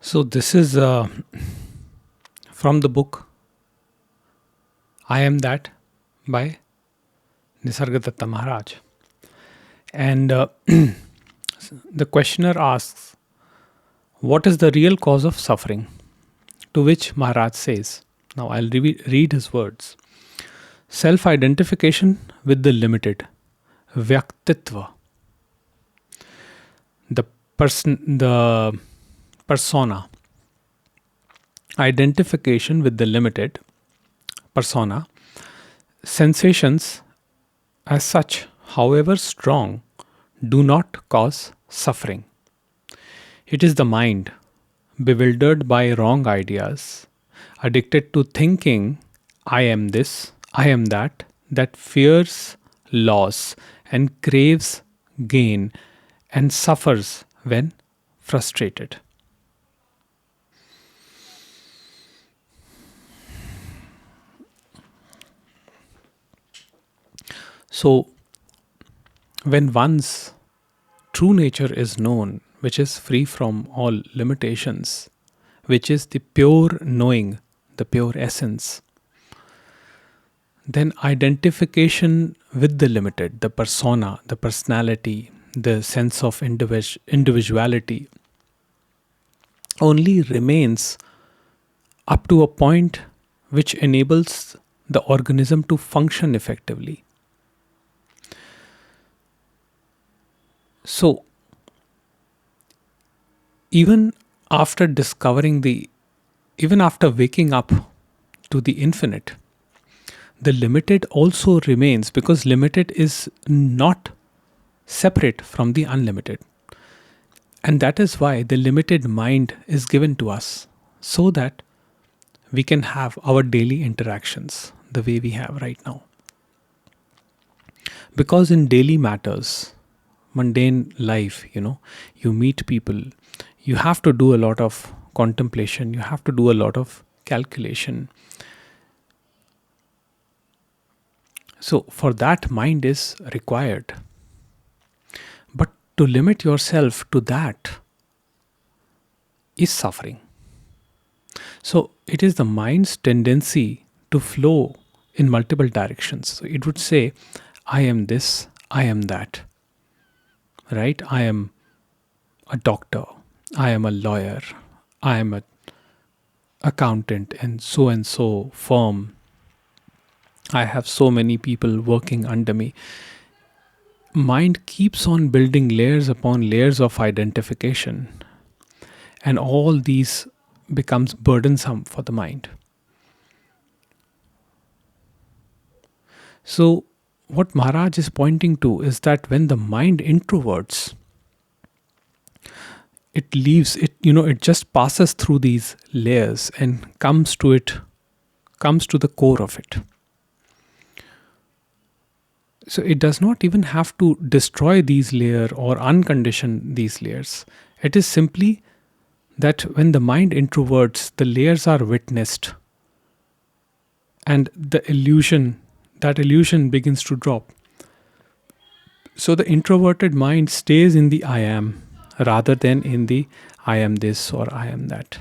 So, this is from the book I Am That by Nisargadatta Maharaj. And the questioner asks, what is the real cause of suffering? To which Maharaj says, now I'll read his words: self identification with the limited, Vyaktitva, the persona, identification with the limited, persona, sensations as such, however strong, do not cause suffering. It is the mind, bewildered by wrong ideas, addicted to thinking, I am this, I am that fears loss and craves gain and suffers when frustrated. So, when one's true nature is known, which is free from all limitations, which is the pure knowing, the pure essence, then identification with the limited, the persona, the personality, the sense of individuality only remains up to a point which enables the organism to function effectively. So, even after even after waking up to the infinite, the limited also remains, because limited is not separate from the unlimited. And that is why the limited mind is given to us, so that we can have our daily interactions the way we have right now. Because in daily matters, mundane life, you meet people, you have to do a lot of contemplation, you have to do a lot of calculation. So, for that, mind is required. But to limit yourself to that is suffering. So, it is the mind's tendency to flow in multiple directions. So, it would say, I am this, I am that. Right? I am a doctor, I am a lawyer, I am an accountant and so firm. I have so many people working under me. Mind keeps on building layers upon layers of identification, and all these becomes burdensome for the mind. So, what Maharaj is pointing to is that when the mind introverts, it leaves it, it just passes through these layers and comes to the core of it. So it does not even have to destroy these layers or uncondition these layers. It is simply that when the mind introverts, the layers are witnessed, and that illusion begins to drop. So the introverted mind stays in the I am, rather than in the I am this or I am that.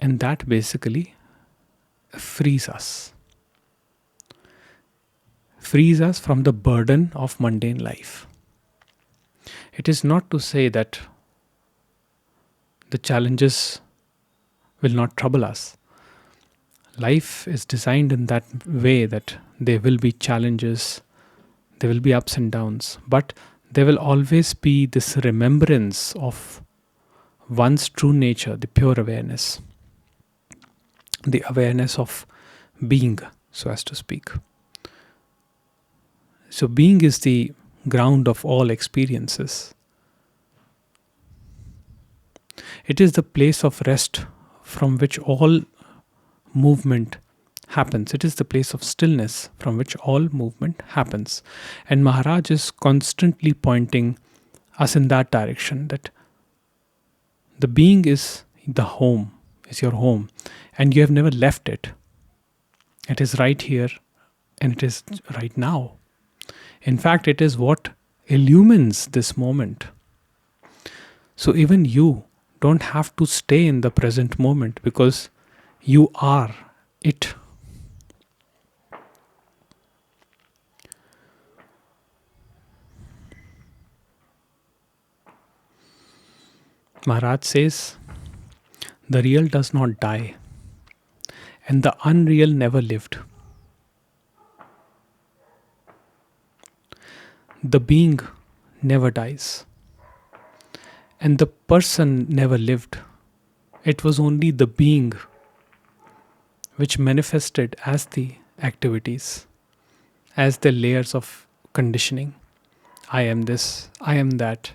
And that basically frees us from the burden of mundane life. It is not to say that the challenges will not trouble us. Life is designed in that way that there will be challenges, there will be ups and downs, but there will always be this remembrance of one's true nature, the pure awareness, the awareness of being, so as to speak. So being is the ground of all experiences. It is the place of rest from which all movement happens. It is the place of stillness from which all movement happens. And Maharaj is constantly pointing us in that direction, that the being is the home, is your home, and you have never left it. It is right here and it is right now. In fact, it is what illumines this moment. So even you don't have to stay in the present moment because you are it. Maharaj says, the real does not die, and the unreal never lived. The being never dies, and the person never lived. It was only the being which manifested as the activities, as the layers of conditioning. I am this, I am that,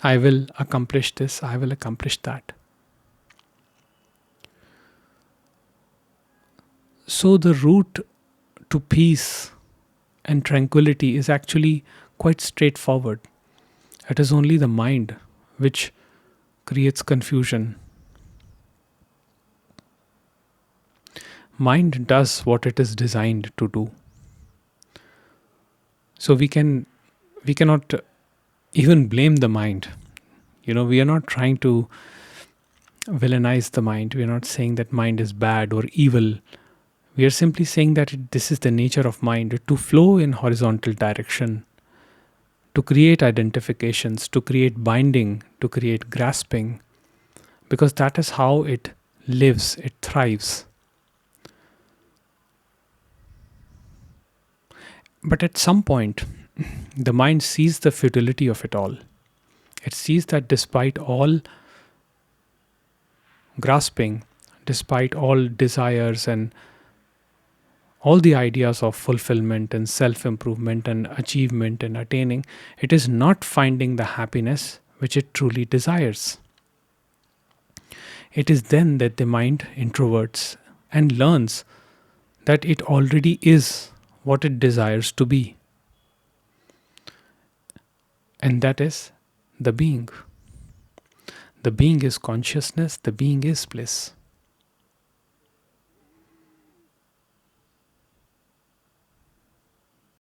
I will accomplish this, I will accomplish that. So, the route to peace and tranquility is actually quite straightforward. It is only the mind which creates confusion. Mind does what it is designed to do. So we cannot even blame the mind. We are not trying to villainize the mind. We are not saying that mind is bad or evil. We are simply saying that this is the nature of mind, to flow in horizontal direction, to create identifications, to create binding, to create grasping, because that is how it lives, it thrives. But at some point, the mind sees the futility of it all. It sees that despite all grasping, despite all desires and all the ideas of fulfillment and self improvement and achievement and attaining, it is not finding the happiness which it truly desires. It is then that the mind introverts and learns that it already is what it desires to be, and that is the being. The being is consciousness, the being is bliss.